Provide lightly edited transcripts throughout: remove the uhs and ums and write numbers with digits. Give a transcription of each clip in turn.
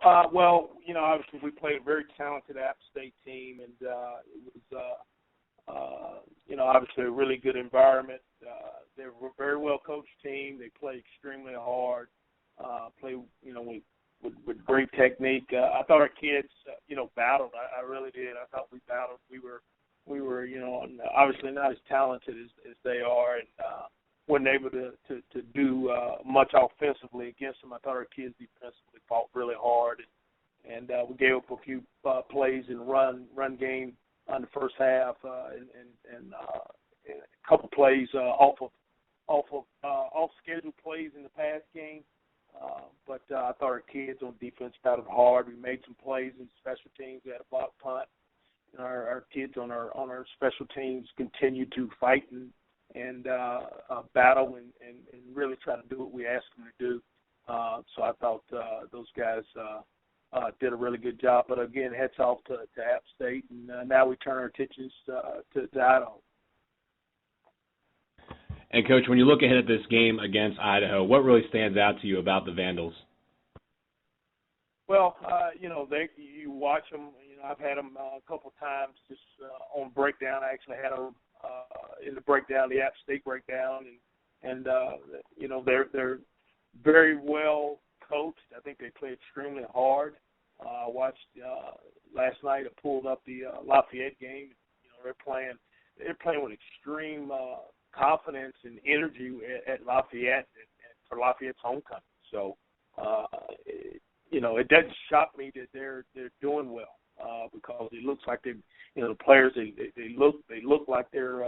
Well, obviously we played a very talented App State team, and it was, obviously a really good environment. They were a very well coached team. They play extremely hard. Play, with great technique. I thought our kids, battled. I really did. I thought we battled. We were, obviously not as talented as they are, and wasn't able to do much offensively against them. I thought our kids defensively fought really hard, and we gave up a few plays in run game on the first half, and a couple plays off schedule plays in the pass game. But I thought our kids on defense battled hard. We made some plays in special teams. We had a block punt. Our kids on our special teams continued to fight and battle and really try to do what we asked them to do. So I thought those guys did a really good job. But again, hats off to App State, and now we turn our attentions to Idaho. And, Coach, when you look ahead at this game against Idaho, what really stands out to you about the Vandals? Well, you watch them. I've had them a couple times just on breakdown. I actually had them in the breakdown, the App State breakdown, and they're very well coached. I think they play extremely hard. I watched last night. I pulled up the Lafayette game. They're playing with extreme confidence and energy at Lafayette and for Lafayette's homecoming. So, it doesn't shock me that they're doing well because it looks like the players they look like they're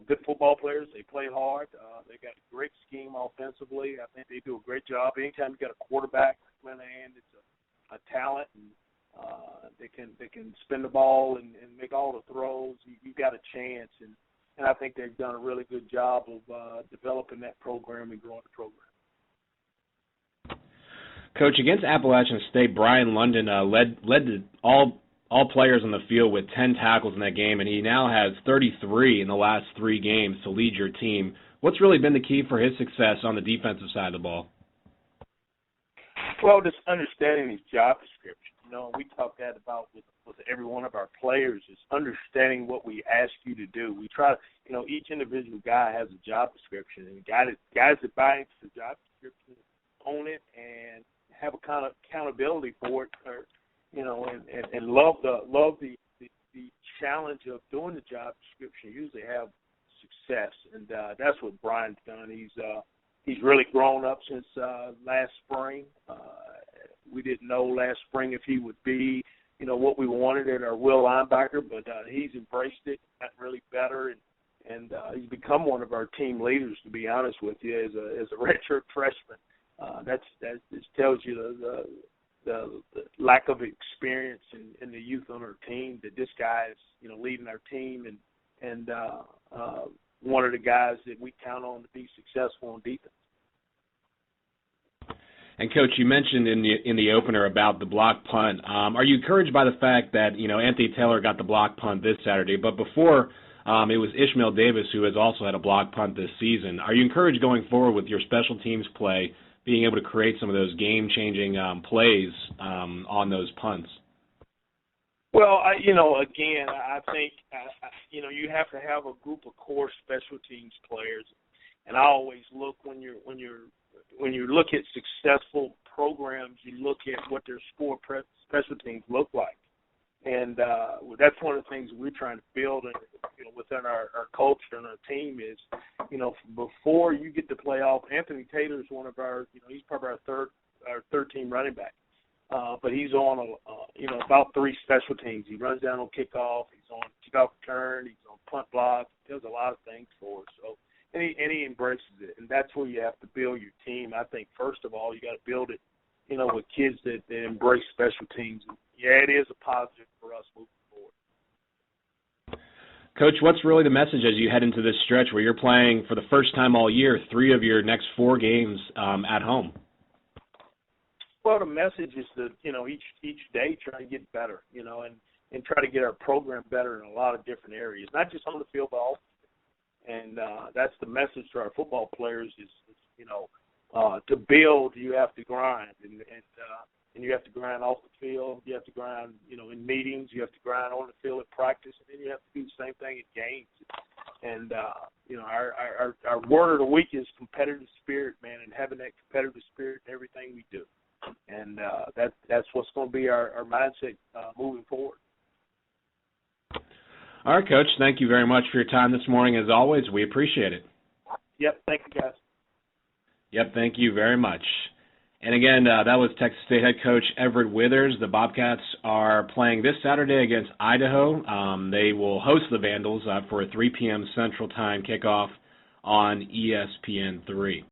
good football players. They play hard. They got a great scheme offensively. I think they do a great job. Anytime you got a quarterback like Linehan, it's a talent, and they can spin the ball and make all the throws. You got a chance, and I think they've done a really good job of developing that program and growing the program. Coach, against Appalachian State, Brian London led all players on the field with 10 tackles in that game, and he now has 33 in the last 3 games to lead your team. What's really been the key for his success on the defensive side of the ball? Well, just understanding his job description. We talk that about with every one of our players is understanding what we ask you to do. We try to, each individual guy has a job description, and guys that buy into the job description own it and have a kind of accountability for it, or, and love the challenge of doing the job description. Usually have success, and that's what Brian's done. He's really grown up since last spring. We didn't know last spring if he would be, what we wanted at our will linebacker, but he's embraced it, gotten really better, and he's become one of our team leaders. To be honest with you, as a redshirt freshman, that just tells you the lack of experience in the youth on our team. That this guy is, leading our team and one of the guys that we count on to be successful on defense. And, Coach, you mentioned in the opener about the block punt. Are you encouraged by the fact that, Anthony Taylor got the block punt this Saturday, but before it was Ishmael Davis who has also had a block punt this season. Are you encouraged going forward with your special teams play, being able to create some of those game-changing plays on those punts? Well, I think, you have to have a group of core special teams players, and I always look when you look at successful programs, you look at what their special teams look like, and that's one of the things we're trying to build within our culture and our team is, before you get to playoff, Anthony Taylor is one of our, he's probably our third team running back. But he's on about 3 special teams. He runs down on kickoff. He's on kickoff return. He's on punt block. He does a lot of things for us. So, and he embraces it, and that's where you have to build your team. I think first of all you got to build it, with kids that embrace special teams. And yeah, it is a positive for us moving forward. Coach, what's really the message as you head into this stretch where you're playing for the first time all year 3 of your next 4 games at home? Well, the message is that, each day try to get better, and try to get our program better in a lot of different areas, not just on the field, but also. And that's the message to our football players is to build, you have to grind. And and you have to grind off the field. You have to grind, in meetings. You have to grind on the field at practice, and then you have to do the same thing at games. And our word of the week is competitive spirit, man, and having that competitive spirit in everything we do. And that's what's going to be our mindset moving forward. All right, Coach. Thank you very much for your time this morning. As always, we appreciate it. Yep. Thank you, guys. Yep. Thank you very much. And again, that was Texas State head coach Everett Withers. The Bobcats are playing this Saturday against Idaho. They will host the Vandals for a 3 p.m. Central Time kickoff on ESPN3.